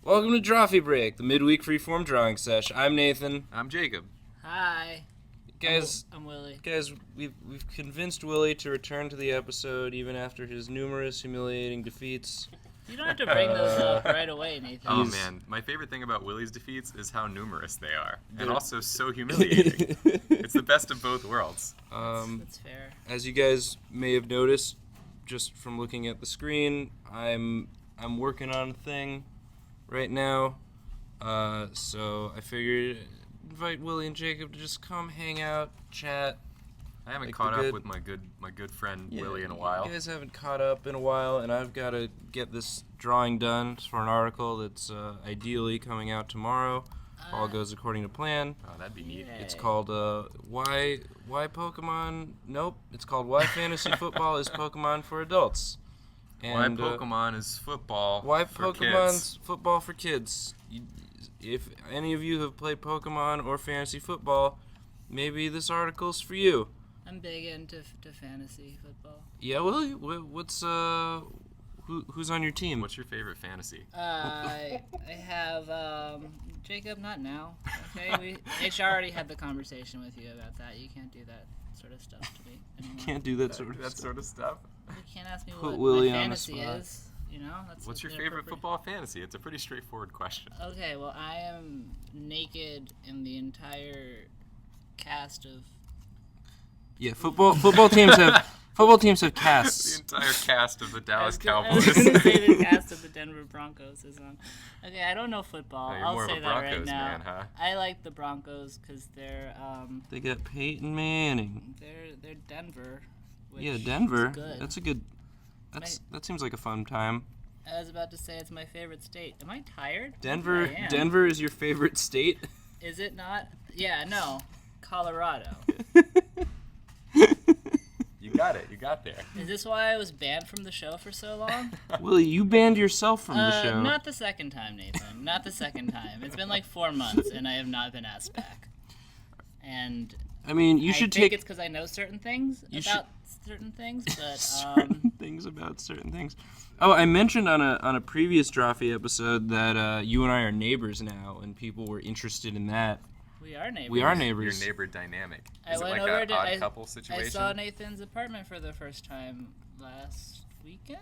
Welcome to Drawfee Break, the midweek freeform drawing sesh. I'm Nathan. I'm Jacob. Hi. Guys, I'm Willie. Guys, we've convinced Willie to return to the episode even after his numerous humiliating defeats. You don't have to bring those up right away, Nathan. Oh man, my favorite thing about Willie's defeats is how numerous they are, and also so humiliating. It's the best of both worlds. That's fair. As you guys may have noticed, just from looking at the screen, I'm working on a thing right now, so I figured invite Willie and Jacob to just come hang out, chat. I haven't like caught up with my good friend Willie in a while. You guys haven't caught up in a while, and I've got to get this drawing done for an article that's ideally coming out tomorrow. If all goes according to plan. Oh, that'd be neat. It's called Why Pokemon? Nope. It's called Why Fantasy Football is Pokemon for Adults. And, why Pokemon is football Why for Pokemon's kids. football for kids. If any of you have played Pokemon or fantasy football, maybe this article's for you. I'm big into fantasy football. Yeah, Willie, what's who's on your team? What's your favorite fantasy? I have Jacob. Not now. Okay, H already had the conversation with you about that. You can't do that sort of stuff to me anymore. Can't do that sort of stuff. You can't ask me Put what Willie my on the fantasy spot. is. You know, that's What's your favorite football fantasy? It's a pretty straightforward question. Okay, well, I am naked in the entire cast of. Yeah, football teams have casts. The entire cast of the Dallas I was Cowboys. going to say the cast of the Denver Broncos is on. Okay, I don't know football. No, you're I'll more say of a that right Broncos now. man, huh? I like the Broncos because they're They got Peyton Manning. they're Denver. Which Yeah, Denver. is good. That's a good. That seems like a fun time. I was about to say it's my favorite state. Am I tired? Denver. I am. Denver is your favorite state. Is it not? Yeah, no. Colorado. You got it. You got there. Is this why I was banned from the show for so long? Willie, you banned yourself from the show. Not the second time, Nathan. Not the second time. It's been like 4 months, and I have not been asked back. And I mean, you should I think take it's because I know certain things about certain things, but certain things about certain things. Oh, I mentioned on a previous Drawfee episode that you and I are neighbors now, and people were interested in that. we are neighbors. We are neighbors. Your neighbor dynamic. I Is it went like over an to- odd couple situation? I saw Nathan's apartment for the first time last weekend.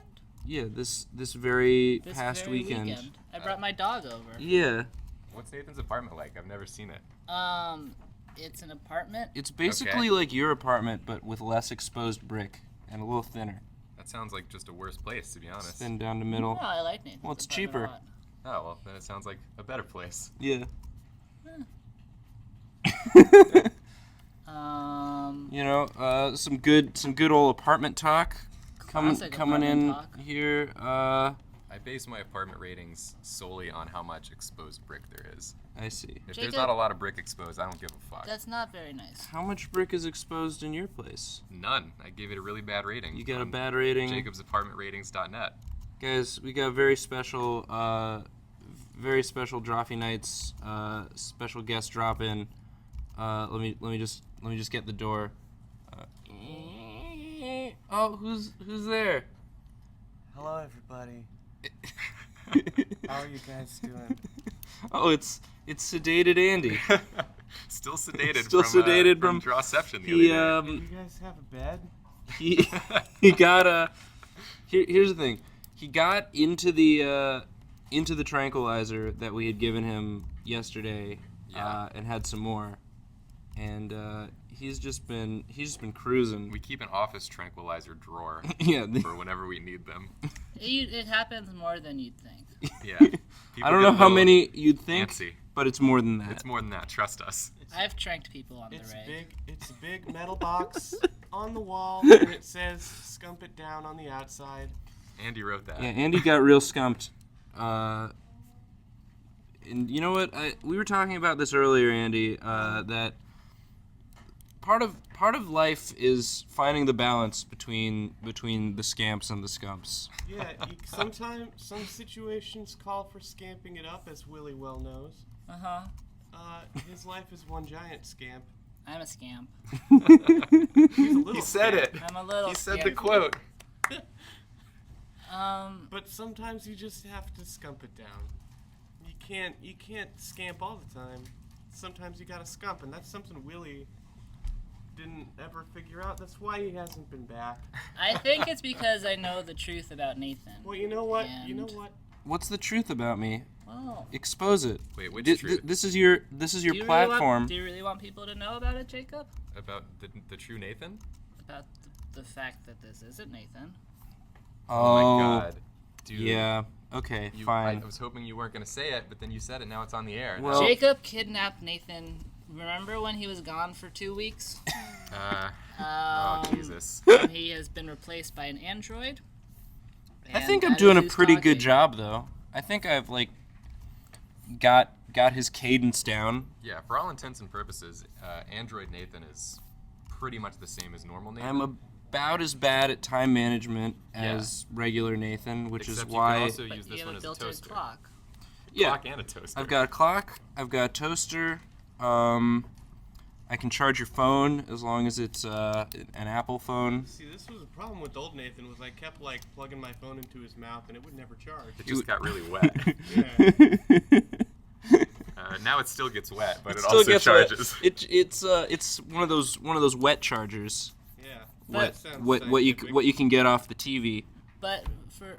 Yeah, this very This past very weekend. I brought my dog over. Yeah, What's Nathan's apartment like? I've never seen it. It's an apartment. it's basically like your apartment, but with less exposed brick and a little thinner. That sounds like just a worse place, to be honest. Thin down the middle. No, I like Nathan's Well, it's apartment cheaper. a lot. Oh, well, then it sounds like a better place. Yeah. Um, You know, some good old apartment talk coming Classic in apartment talk. here. I base my apartment ratings solely on how much exposed brick there is. I see. If Jacob- there's not a lot of brick exposed, I don't give a fuck. that's not very nice. How much brick is exposed in your place? None. I gave it a really bad rating. You got a on bad rating. JacobsApartmentRatings.net. Guys, we got very special Drawfee nights. Special guest drop in. Let me just get the door. Oh, who's there? Hello, everybody. How are you guys doing? Oh, it's sedated Andy. Still sedated. Still sedated from Drawception the He other day. Do you guys have a bed? he got here's the thing. He got into the tranquilizer that we had given him yesterday, Yeah. and had some more, and he's just been cruising. We keep an office tranquilizer drawer Yeah, for whenever we need them. It happens more than you'd think. Yeah. I don't know how many you'd think, Fancy. but it's more than that. It's more than that. Trust us. I've tranked people on the It's reg. It's a big metal box on the wall, and it says "Scump it down" on the outside. Andy wrote that. Yeah, Andy got real skumped. And you know what? We were talking about this earlier, Andy. That part of life is finding the balance between the scamps and the scumps. Yeah, sometimes some situations call for scamping it up, as Willie well knows. Uh-huh. His life is one giant scamp. I'm a scamp. He's a little He said scamp. it. I'm a little He said the scamp. quote. But sometimes you just have to scump it down. can't scamp all the time. Sometimes you gotta scump, and that's something Willie didn't ever figure out. That's why he hasn't been back. I think it's because I know the truth about Nathan. Well, you know what? And- What's the truth about me? Well, Expose it. Wait, which truth? This is your platform. Do you really want people to know about it, Jacob? About the true Nathan? About the fact that this isn't Nathan. Oh my god. Dude. Yeah. Okay. Fine. I was hoping you weren't going to say it, but then you said it. Now it's on the air. Well- Jacob kidnapped Nathan. Remember when he was gone for 2 weeks? Oh, Jesus. And he has been replaced by an android. I think And I'm doing a that is who's pretty good talking. job, though. I think I've got his cadence down. Yeah, for all intents and purposes, Android Nathan is pretty much the same as normal Nathan. I'm about as bad at time management as regular Nathan, which Except is you why. can also But use you this have one a as a built-in toaster. clock. Yeah. Clock and a toaster. I've got a clock. I've got a toaster. I can charge your phone as long as it's an Apple phone. See, this was a problem with old Nathan. Was I kept plugging my phone into his mouth, and it would never charge. It just got really wet. Yeah. Now it still gets wet, but it Still also gets wet. charges. It's one of those wet chargers. Yeah. What That sounds what scientific. you can get off the TV. But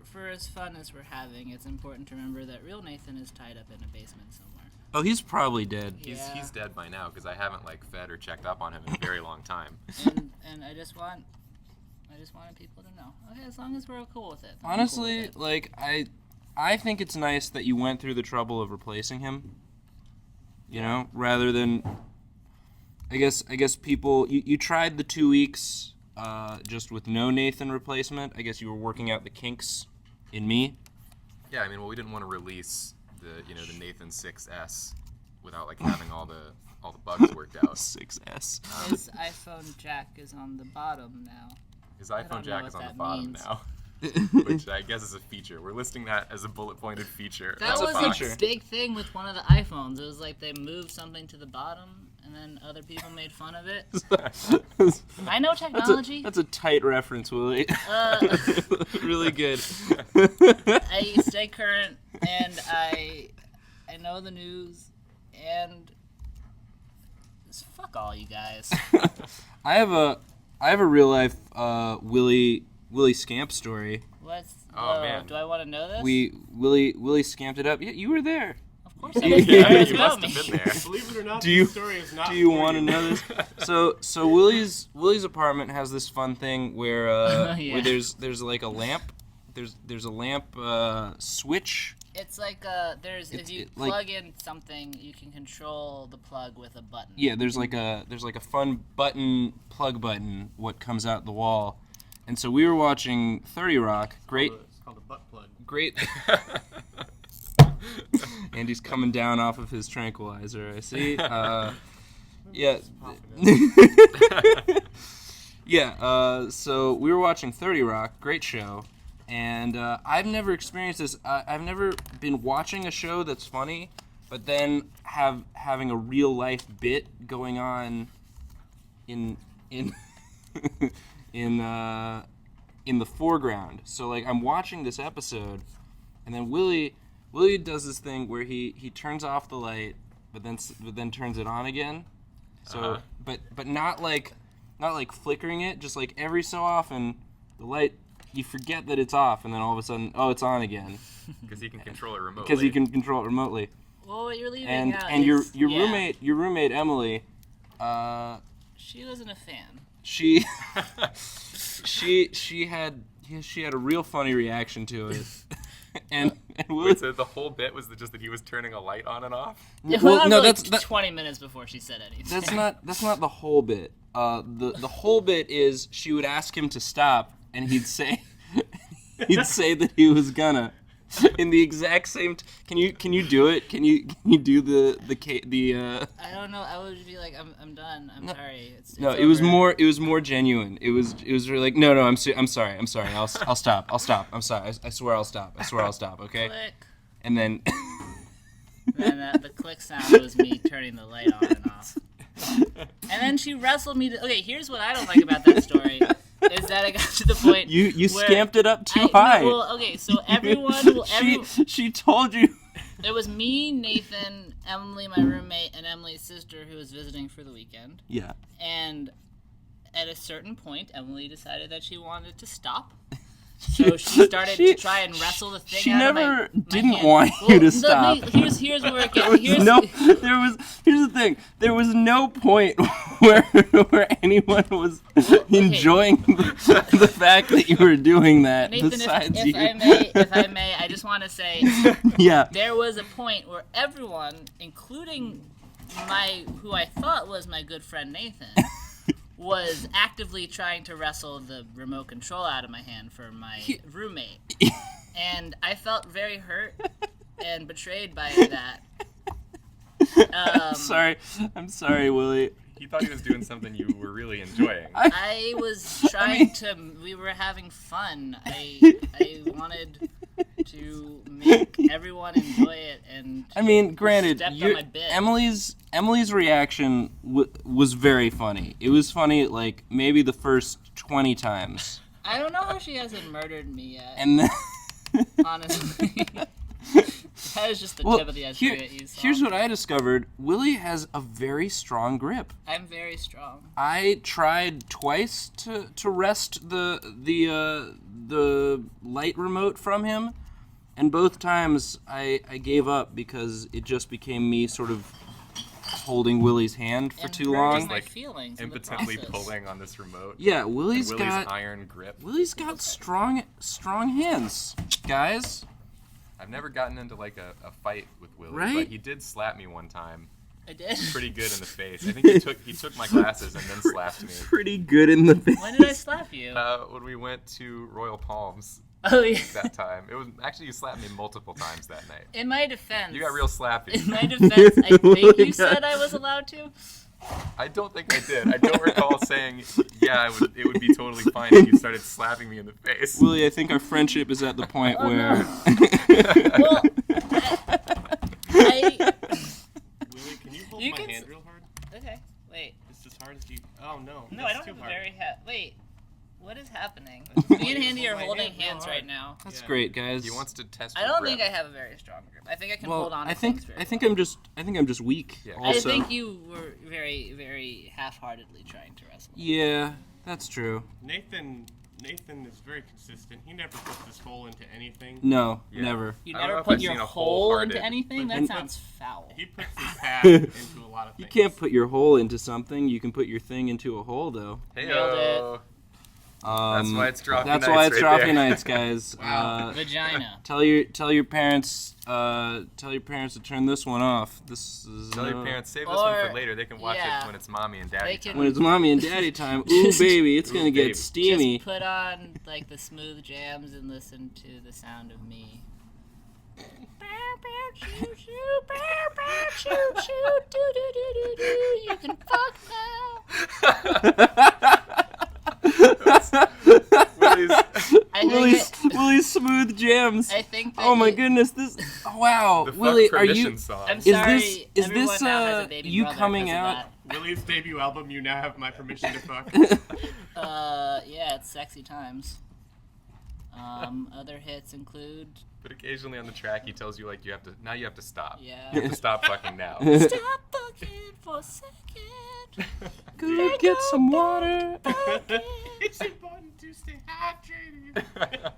for as fun as we're having, it's important to remember that real Nathan is tied up in a basement somewhere. Oh, he's probably dead. Yeah. He's dead by now because I haven't fed or checked up on him in a very long time. And I just wanted people to know. Okay, as long as we're cool with it. I'm Honestly, cool with it. I think it's nice that you went through the trouble of replacing him. You know, rather than I guess people you tried the 2 weeks just with no Nathan replacement. I guess you were working out the kinks in me. Yeah, I mean, we didn't want to release the Nathan 6S without having all the bugs worked out. 6S. His iPhone jack is on the bottom now. His don't iPhone know jack what is on the that bottom means. now, which I guess is a feature. We're listing that as a bullet-pointed feature. That of the was podcast. a big thing with one of the iPhones. It was like they moved something to the bottom, and then other people made fun of it. I know technology. That's a tight reference, Willie. Really good. I stay current, and I know the news, and fuck all you guys. I have a real life Willie Scamp story. What's? Oh, man. Do I want to know this? Willie scamped it up. Yeah, you were there. Of course I was there. Yeah, It's you about must have me. been there. Believe it or not, Do you- this story is not Do you for want to know this? So Willie's apartment has this fun thing where Yeah. where there's a lamp. There's a lamp switch. It's like if you plug in something, you can control the plug with a button. Yeah, there's like a fun plug button what comes out the wall. And so we were watching 30 Rock. Great. It's called a butt plug. Great. Andy's coming down off of his tranquilizer, I see. Yeah. Yeah, so we were watching 30 Rock, great show. And I've never experienced this. I've never been watching a show that's funny, but then having a real life bit going on in in the foreground. So I'm watching this episode, and then Willie does this thing where he turns off the light, but then turns it on again. So but not like flickering it, just every so often the light, you forget that it's off, and then all of a sudden, oh, it's on again. Because he can control it remotely. Because he can control it remotely. Well, what you're leaving And out and is, your yeah, roommate Emily, she wasn't a fan. she had a real funny reaction to it. and Willie, Wait, so the whole bit was just that he was turning a light on and off? It well, went on no, for like that's 20 minutes before she said anything. that's not the whole bit. The whole bit is she would ask him to stop, and he'd say that he was gonna. In the exact same. Can you do it? Can you do the I don't know. I would be like, I'm done. I'm sorry. It's No, it's it was over. more genuine. It was really like, no, I'm sorry. I'll stop. I'm sorry. I swear I'll stop. Okay. Click. And then And the click sound was me turning the light on and off. And then she wrestled me to. Okay, here's what I don't like about that story. Is that I got to the point you where scamped it up too no, high. well, okay, so everyone will. She told you. It was me, Nathan, Emily, my roommate, and Emily's sister who was visiting for the weekend. Yeah. And at a certain point, Emily decided that she wanted to stop. So she started to try and wrestle the thing She out never of my didn't hand. want you to stop. Here's where it gets. Here's the thing. There was no point where anyone was enjoying the fact that you were doing that. Nathan, besides if you. I may, I just want to say, Yeah. there was a point where everyone, including who I thought was my good friend Nathan, was actively trying to wrestle the remote control out of my hand for my roommate. And I felt very hurt and betrayed by that. I'm sorry, Willie. He thought he was doing something you were really enjoying. I was trying we were having fun. I wanted to make everyone enjoy it, and I mean, granted, stepped on my bit. Emily reaction was very funny. It was funny, like, maybe the first 20 times. I don't know how she hasn't murdered me yet, And then... honestly. That was just the tip of the iceberg that you saw. Here's what I discovered. Willie has a very strong grip. I'm very strong. I tried twice to wrest the light remote from him, and both times I gave up because it just became me sort of holding Willie's hand for too long. My feelings in the Impotently process. pulling on this remote. Yeah, Willie's Willie's got iron grip. Willie's got strong hands, guys. I've never gotten into like a fight with Willie, Right? but he did slap me one time. I did. Pretty good in the face. I think he took my glasses and then slapped me. Pretty good in the face. When did I slap you? When we went to Royal Palms Oh yeah. that time, it was actually you slapped me multiple times that night. In my defense. You got real slappy. In my defense, I think you said I was allowed to. I don't think I did. I don't recall saying, yeah, it would be totally fine if you started slapping me in the face. Willie, I think our friendship is at the point where... Well, Willie, can you hold You my can hand real hard? Okay, wait. It's as hard as you. Oh no. No, I that's don't too have a hard. very wait. What is happening? just Me want and you to Handy are hold my holding hand real hands hard. right now. That's Yeah. great, guys. He wants to test I your don't grip. think I have a very strong grip. I think I can Well, hold on to I think things very I think well. I'm just weak. Yeah. I Also, think you were very, very half-heartedly trying to wrestle. yeah, that's true. Nathan is very consistent. He never puts his whole into anything. No, Yeah. never. You I don't know never if put I've your seen a hole wholehearted- into anything? That And- sounds foul. He puts his half into a lot of things. You can't put your hole into something. You can put your thing into a hole, though. Heyo. That's why it's Drawfee That's Nights why it's right Drawfee there. Nights, guys. Wow. Vagina. Tell your parents to turn this one off. This is Tell your parents, save this one Or- for later. They can watch yeah. it when it's mommy and daddy They can- time. when it's mommy and daddy time. Ooh, baby, it's gonna Ooh, get baby. steamy. Just put on like the smooth jams and listen to the sound of me. You can fuck Willie's, now. Willie's smooth jams. I think that Oh my you- goodness, this. Oh, wow, the fuck Willie, are permission you? song. I'm Is sorry. this- is everyone this, now has a baby you brother coming 'cause of out? that. Willie's debut album, You Now Have My Permission to Fuck. Yeah, it's sexy times. Other hits include But occasionally on the track, he tells you like you have to stop. yeah. You have to stop fucking now. Stop fucking for a second. Go get some water. It's important to stay hydrated.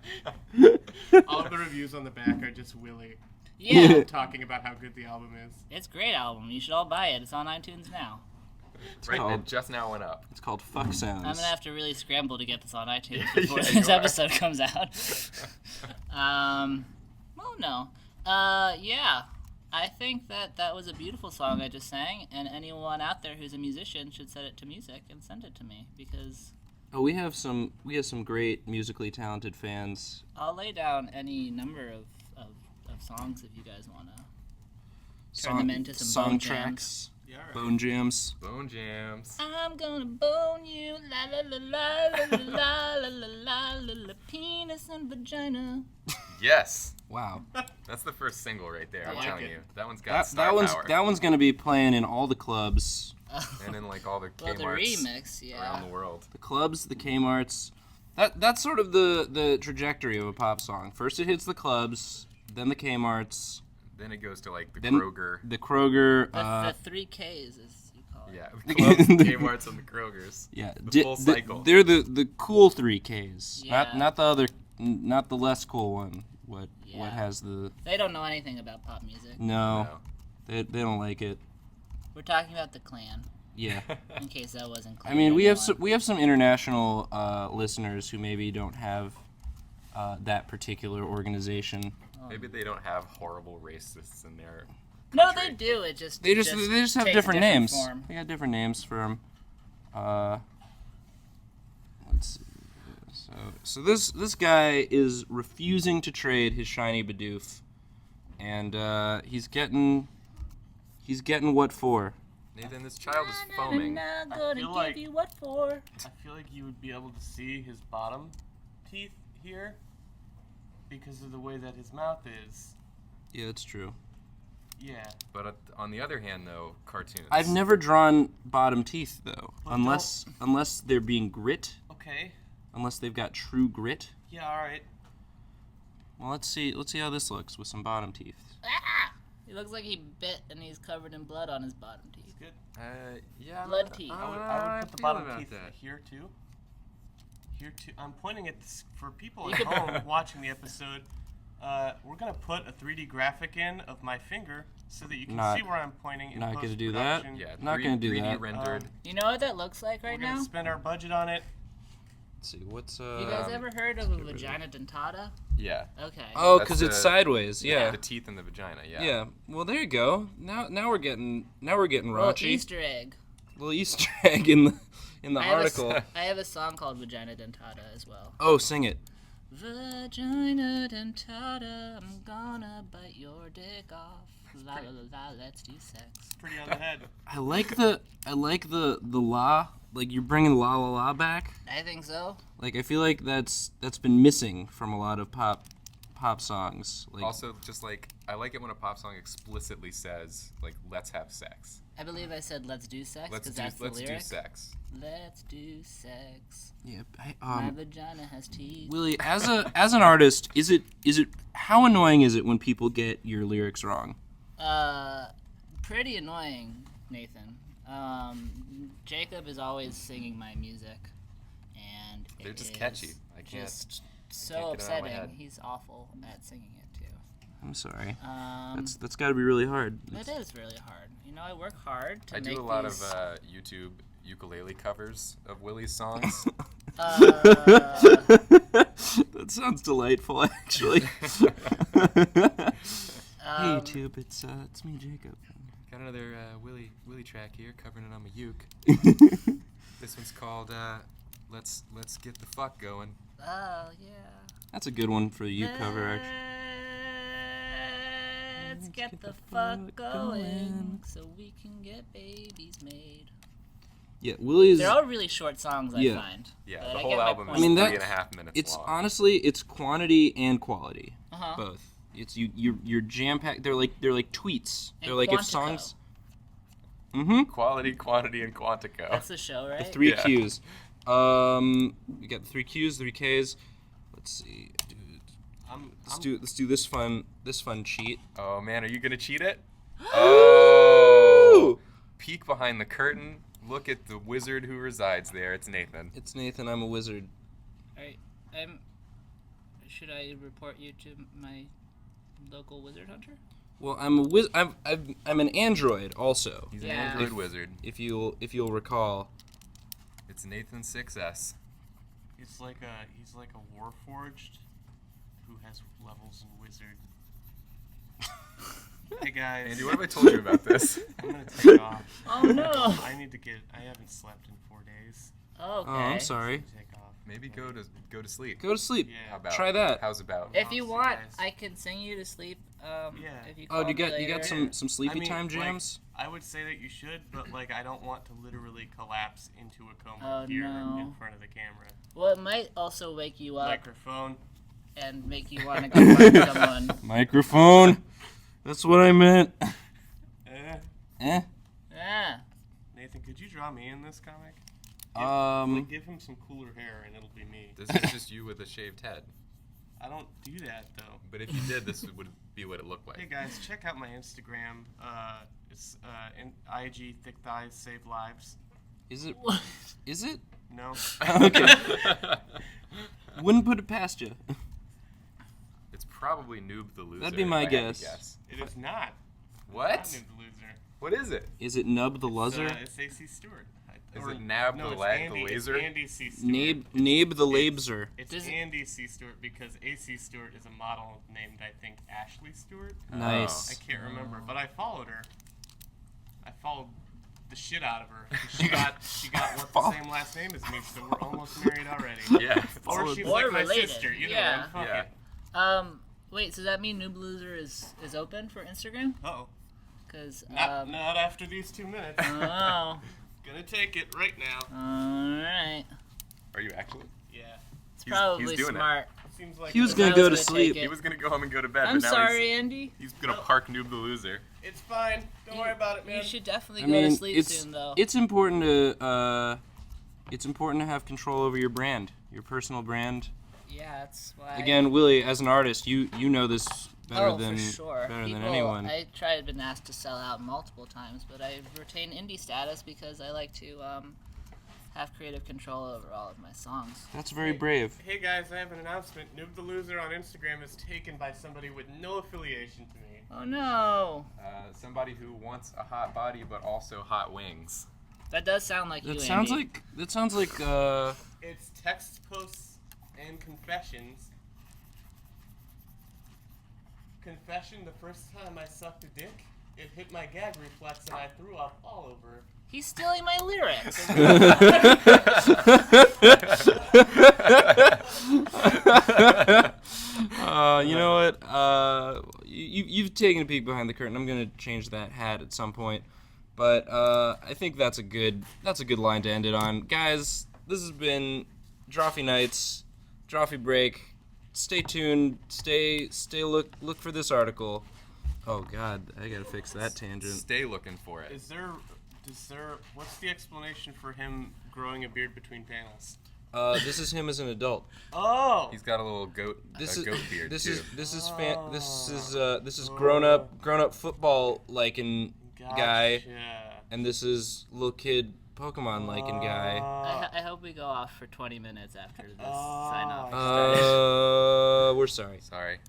All of the reviews on the back are just Willie Yeah, talking about how good the album is. it's a great album. You should all buy it. It's on iTunes now. Right, called- it just now went up. It's called Fuck Sounds. I'm gonna have to really scramble to get this on iTunes Yeah, before yeah, this you are. episode comes out. Well, no. Yeah. I think that was a beautiful song I just sang, and anyone out there who's a musician should set it to music and send it to me because Oh, we have some great musically talented fans. I'll lay down any number of songs if you guys wanna turn them into some song bone jams. tracks, Yeah, all right. bone jams. Bone jams. I'm gonna bone you, la la la la la la la la la la la penis and vagina. Yes, Wow. that's the first single right there. I'm like telling it. you, that one's got star That one's gonna be playing in all the clubs, and in like all the Well, the Kmarts remix, yeah. around the world. the clubs, the Kmarts. That's sort of the trajectory of a pop song. First it hits the clubs, then the Kmarts, Then it goes to like the Then Kroger. The Kroger. The 3Ks, as you call it. Yeah, the clubs, the Kmart's, and the Krogers. Yeah, The full cycle. They're the cool 3Ks, Yeah. not the other, not the less cool one. What Yeah. has the? They don't know anything about pop music. No, No. they don't like it. We're talking about the Klan, Yeah, in case that wasn't clear. I mean to we have anyone. some international listeners who maybe don't have that particular organization. Maybe they don't have horrible racists in their No, country. they do. It just They just have takes a different names. form. They got different names for them. Let's see. So this guy is refusing to trade his shiny Bidoof, and he's getting what for? Nathan, this child is foaming. I'm I gonna feel give like- you what for. I feel like you would be able to see his bottom teeth here because of the way that his mouth is. Yeah, that's true. Yeah. But on the other hand, though, cartoons. I've never drawn bottom teeth though, Well, unless they're being grit, Okay. unless they've got true grit. Yeah. All right. Well, let's see how this looks with some bottom teeth. Ah! He looks like he bit and he's covered in blood on his bottom teeth. It's good. Yeah. Blood teeth. I would put the feel bottom about teeth that. here too. Here too. I'm pointing at this for people You at could- home watching the episode. We're gonna put a 3D graphic in of my finger so that you can Not- see where I'm pointing. In not gonna do that. post-production. Yeah. Not gonna do 3D that. rendered. You know what that looks like We're right gonna now? spend our budget on it. Let's see what's You guys ever heard of a vagina dentata? Yeah. Okay. Oh, That's because it's the- sideways. Yeah. The teeth in the vagina. Yeah. Yeah. Well, there you go. Now we're getting Little raunchy. Easter egg. Little Easter egg in the I have article. I have a song called Vagina Dentata as well. Oh, sing it. Vagina dentata, I'm gonna bite your dick off. La la la la, let's do sex. Pretty on the head. I like the la. Like you're bringing la la la back. I think so. Like I feel like that's been missing from a lot of pop songs. Like Also, just like I like it when a pop song explicitly says like "Let's have sex." I believe I said let's do sex Let's because do that's the let's do lyric. sex. Let's do sex. yeah. My vagina has teeth. Willie, as an artist, is it how annoying is it when people get your lyrics wrong? Pretty annoying, Nathan. Jacob is always singing my music, and They're just it catchy. is I can't. just so can't get it out of my upsetting. head. He's awful at singing it too. I'm sorry. Um, That's got to be really hard. It is really hard. You know, I work hard to I make do a lot these, of YouTube ukulele covers of Willie's songs. That sounds delightful, actually. Hey YouTube, it's me, Jacob. Got another Willie track here, covering it on my uke. This one's called "Let's Get the Fuck Going." Oh yeah. That's a good one for you cover, actually. Let's get the fuck going so we can get babies made. Yeah, Willie's. They're all really short songs, I Yeah. find. Yeah, but the I whole get my album point. is I mean, that- 3.5 minutes It's long. honestly, it's quantity and quality, Uh-huh. both. It's you're jam packed. They're like tweets. And They're like if Quantico. songs. Mm-hmm. Quality, quantity, and Quantico. That's the show, right? The three Yeah. Qs. You got the three Qs, 3Ks. Let's see. Let's do this fun cheat. Oh man, are you gonna cheat it? Oh! Peek behind the curtain. Look at the wizard who resides there. It's Nathan. It's Nathan. I'm a wizard. Alright, should I report you to my local wizard hunter? Well, I'm a I'm an android also. He's Yeah. an android wizard. If you'll recall. It's Nathan 6S. He's like a warforged who has levels in wizard. Hey guys, Andy, what have I told you about this? I'm gonna take off. Oh no! I haven't slept in 4 days. Okay. Oh, I'm sorry. Take off. Maybe go to sleep. Go to sleep. Yeah. How about Try that. How's about? If you I'll see want, guys. I can sing you to sleep. Yeah. If you Oh, call you me got later. some sleepy I mean, time like, jams? I would say that you should, but like I don't want to literally collapse into a coma Oh, here no. in front of the camera. Well, it might also wake you up Microphone. and make you want to go find someone. Microphone. That's what I meant. Eh? Yeah. Nathan, could you draw me in this comic? Um. Give him some cooler hair and it'll be me. This is just you with a shaved head. I don't do that though. But if you did, this would be what it looked like. Hey guys, check out my Instagram. It's IG Thick Thighs Save Lives. Is it? Is it? No. Okay. Wouldn't put it past you. It's probably Noob the Loser. That'd be my if I had to guess. It is not. What? Not Noob the Loser. What is it? Is it Nub the Luzzer? It's AC Stewart. Is it Nab no, the it's Lag the Andy, Laser? It's Andy C. Stewart. Nabe the Labser. It's Does it- Andy C. Stewart because AC Stewart is a model named, I think, Ashley Stewart. Nice. I can't remember, but I followed her. I followed the shit out of her. She got what the same last name as me, so we're almost married already. Yeah. Or she's Or like my related. sister, you know. Yeah. Fuck Yeah. it. Wait, so does that mean Noob Loser is open for Instagram? Uh-oh. Because, Not after these 2 minutes. oh, Gonna take it right now. alright. Are you actually? Yeah. It's He's probably doing it. smart. Seems like He was it's- gonna I go was to gonna take sleep. it. He was gonna go home and go to bed, I'm but now sorry, Andy. he's gonna park Noob the Loser. It's fine. Don't worry about it, man. You should definitely I go to mean, sleep it's soon, though. it's important to have control over your brand, your personal brand. Yeah, that's why. Again, Willie, as an artist, you know this better than for sure. better People, than anyone. I been asked to sell out multiple times, but I retain indie status because I like to have creative control over all of my songs. That's very brave. Hey guys, I have an announcement. Noob the Loser on Instagram is taken by somebody with no affiliation to me. Oh no, Somebody who wants a hot body but also hot wings. that does sound like you, That sounds Andy. like It's text posts and confessions. Confession: the first time I sucked a dick, it hit my gag reflex and I threw up all over. He's stealing my lyrics. you know what? You've taken a peek behind the curtain. I'm gonna change that hat at some point, but I think that's a good line to end it on, guys. This has been Drawfee Nights, Drawfee Break. Stay tuned. Stay look for this article. Oh God, I gotta fix that tangent. Stay looking for it. Is there? What's the explanation for him growing a beard between panels? This is him as an adult. Oh. He's got a little goat beard This too. is grown up football liking guy, Gotcha. and this is little kid Pokemon liking guy. I hope we go off for 20 minutes after this sign off. I We're sorry. Sorry.